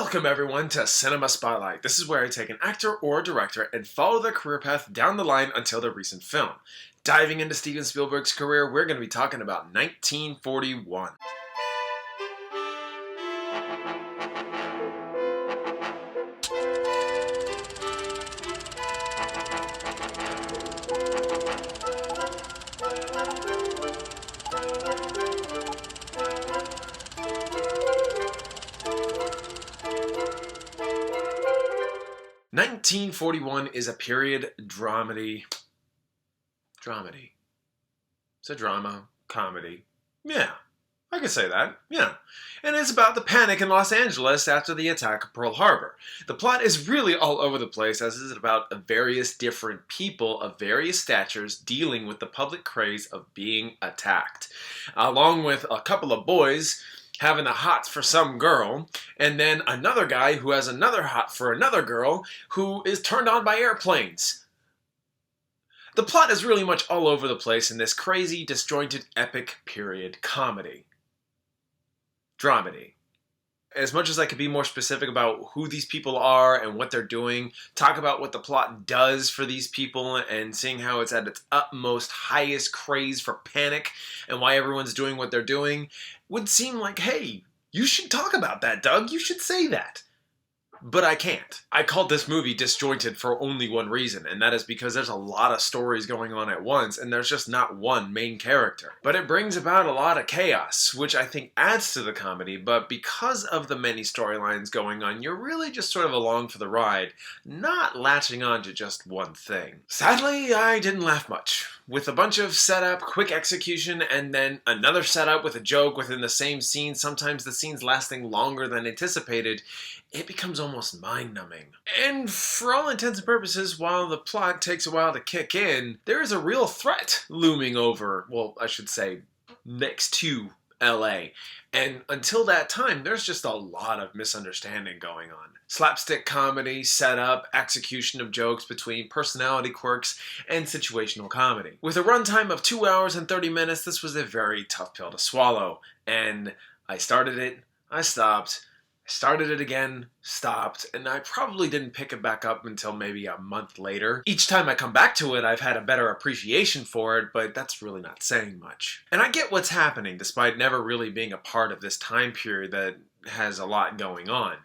Welcome everyone to Cinema Spotlight. This is where I take an actor or a director and follow their career path down the line until their recent film. Diving into Steven Spielberg's career, we're going to be talking about 1941. "1941 is a period dramedy. It's a drama, comedy. Yeah, I could say that, yeah. And it's about the panic in Los Angeles after the attack of Pearl Harbor. The plot is really all over the place, as is about various different people of various statures dealing with the public craze of being attacked, along with a couple of boys having a hot for some girl, and then another guy who has another hot for another girl who is turned on by airplanes. The plot is really much all over the place in this crazy, disjointed, epic period comedy. Dramedy. As much as I could be more specific about who these people are and what they're doing, talk about what the plot does for these people, and seeing how it's at its utmost highest craze for panic and why everyone's doing what they're doing, would seem like, hey, you should talk about that, Doug. You should say that. But I can't. I called this movie disjointed for only one reason, and that is because there's a lot of stories going on at once, and there's just not one main character. But it brings about a lot of chaos, which I think adds to the comedy, but because of the many storylines going on, you're really just sort of along for the ride, not latching on to just one thing. Sadly, I didn't laugh much. With a bunch of setup, quick execution, and then another setup with a joke within the same scene, sometimes the scene's lasting longer than anticipated, it becomes almost mind-numbing. And for all intents and purposes, while the plot takes a while to kick in, there is a real threat looming over, well, I should say, next to LA. And until that time, there's just a lot of misunderstanding going on. Slapstick comedy, setup, execution of jokes between personality quirks, and situational comedy. With a runtime of 2 hours and 30 minutes, this was a very tough pill to swallow. And I started it, I stopped, started it again, stopped, and I probably didn't pick it back up until maybe a month later. Each time I come back to it, I've had a better appreciation for it, but that's really not saying much. And I get what's happening, despite never really being a part of this time period that has a lot going on.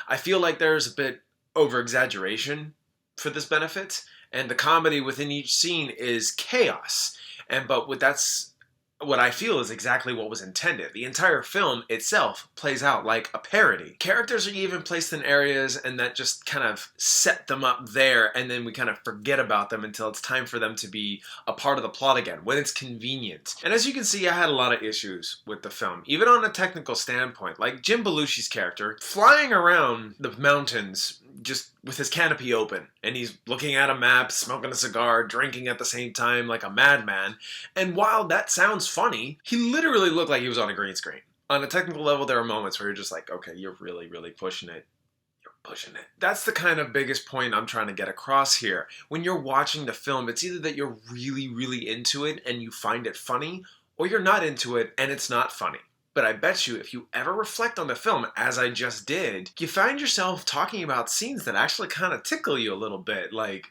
I feel like there's a bit over-exaggeration for this benefit, and the comedy within each scene is chaos. But what I feel is exactly what was intended. The entire film itself plays out like a parody. Characters are even placed in areas and that just kind of set them up there, and then we kind of forget about them until it's time for them to be a part of the plot again, when it's convenient. And as you can see, I had a lot of issues with the film, even on a technical standpoint. Like Jim Belushi's character flying around the mountains just with his canopy open, and he's looking at a map, smoking a cigar, drinking at the same time like a madman. And while that sounds funny, he literally looked like he was on a green screen. On a technical level, there are moments where you're just like, okay, you're really, really pushing it. You're pushing it. That's the kind of biggest point I'm trying to get across here. When you're watching the film, it's either that you're really, really into it and you find it funny, or you're not into it and it's not funny. But I bet you if you ever reflect on the film, as I just did, you find yourself talking about scenes that actually kind of tickle you a little bit, like,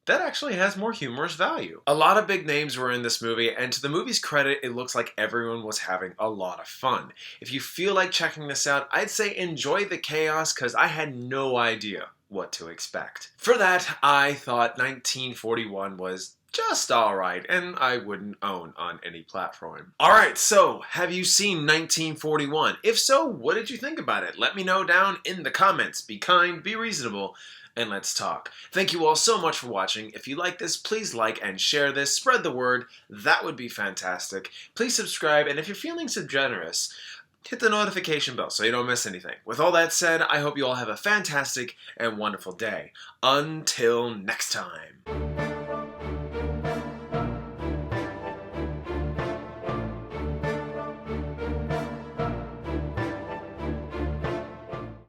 that actually has more humorous value. A lot of big names were in this movie, and to the movie's credit, it looks like everyone was having a lot of fun. If you feel like checking this out, I'd say enjoy the chaos, because I had no idea what to expect. For that, I thought 1941 was just alright, and I wouldn't own on any platform. Alright, so have you seen 1941? If so, what did you think about it? Let me know down in the comments. Be kind, be reasonable, and let's talk. Thank you all so much for watching. If you like this, please like and share this. Spread the word. That would be fantastic. Please subscribe, and if you're feeling so generous, hit the notification bell so you don't miss anything. With all that said, I hope you all have a fantastic and wonderful day. Until next time.